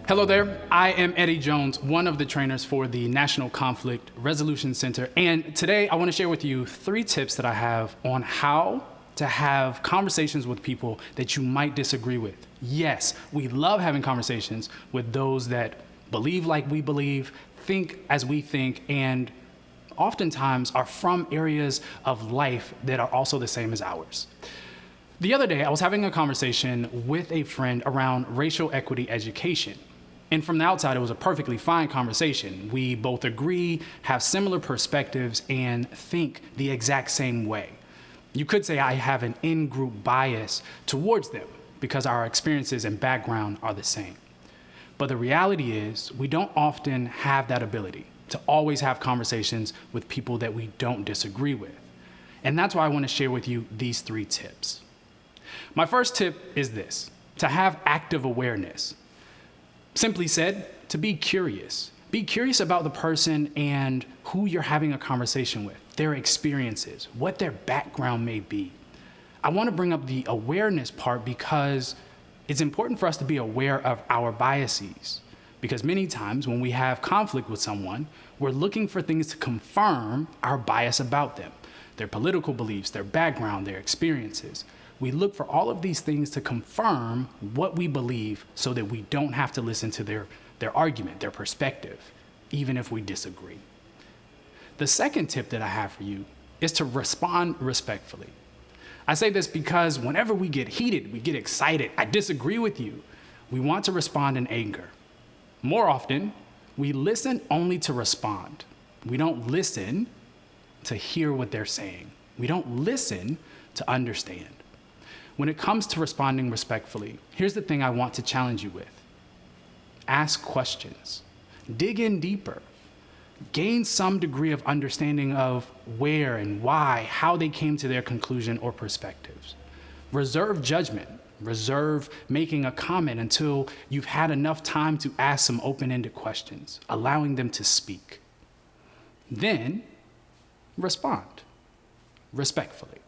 Hello there, I am Eddie Jones, one of the trainers for the National Conflict Resolution Center, and today I want to share with you 3 tips that I have on how to have conversations with people that you might disagree with. Yes, we love having conversations with those that believe like we believe, think as we think, and oftentimes are from areas of life that are also the same as ours. The other day, I was having a conversation with a friend around racial equity education. And from the outside, it was a perfectly fine conversation. We both agree, have similar perspectives, and think the exact same way. You could say I have an in-group bias towards them because our experiences and background are the same. But the reality is, we don't often have that ability to always have conversations with people that we don't disagree with. And that's why I want to share with you these 3 tips. My first tip is this: to have active awareness. Simply said, to be curious. Be curious about the person and who you're having a conversation with, their experiences, what their background may be. I want to bring up the awareness part because it's important for us to be aware of our biases. Because many times when we have conflict with someone, we're looking for things to confirm our bias about them, their political beliefs, their background, their experiences. We look for all of these things to confirm what we believe so that we don't have to listen to their argument, their perspective, even if we disagree. The second tip that I have for you is to respond respectfully. I say this because whenever we get heated, we get excited, I disagree with you, we want to respond in anger. More often, we listen only to respond. We don't listen to hear what they're saying. We don't listen to understand. When it comes to responding respectfully, here's the thing I want to challenge you with. Ask questions. Dig in deeper. Gain some degree of understanding of where and why, how they came to their conclusion or perspectives. Reserve judgment. Reserve making a comment until you've had enough time to ask some open-ended questions, allowing them to speak. Then, respond respectfully.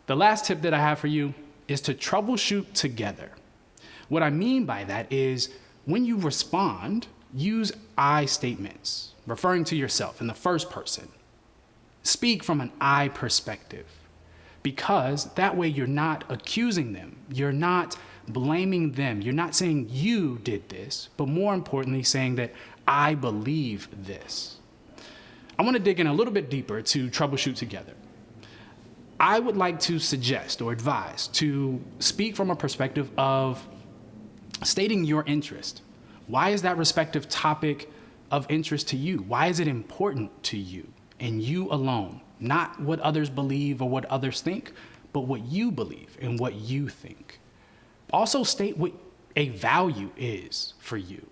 The last tip that I have for you is to troubleshoot together. What I mean by that is when you respond, use I statements, referring to yourself in the first person. Speak from an I perspective, because that way you're not accusing them. You're not blaming them. You're not saying you did this, but more importantly, saying that I believe this. I want to dig in a little bit deeper to troubleshoot together. I would like to suggest or advise to speak from a perspective of stating your interest. Why is that respective topic of interest to you? Why is it important to you and you alone? Not what others believe or what others think, but what you believe and what you think. Also state what a value is for you.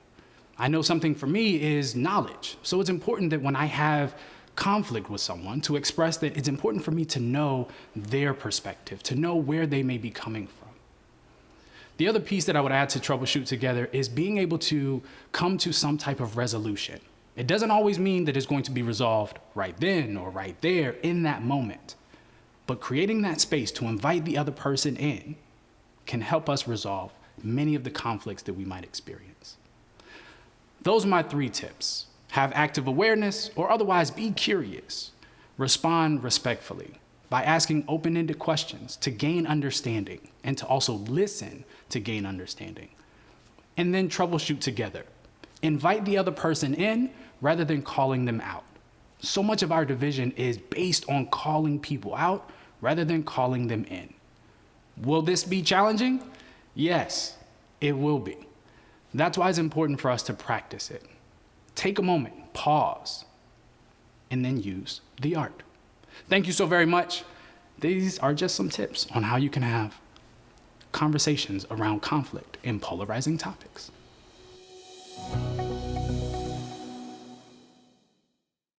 I know something for me is knowledge. So it's important that when I have conflict with someone, to express that it's important for me to know their perspective, to know where they may be coming from. The other piece that I would add to troubleshoot together is being able to come to some type of resolution. It doesn't always mean that it's going to be resolved right then or right there in that moment, but creating that space to invite the other person in can help us resolve many of the conflicts that we might experience. Those are my 3 tips. Have active awareness, or otherwise be curious. Respond respectfully by asking open-ended questions to gain understanding and to also listen to gain understanding. And then troubleshoot together. Invite the other person in rather than calling them out. So much of our division is based on calling people out rather than calling them in. Will this be challenging? Yes, it will be. That's why it's important for us to practice it. Take a moment, pause, and then use the art. Thank you so very much. These are just some tips on how you can have conversations around conflict and polarizing topics.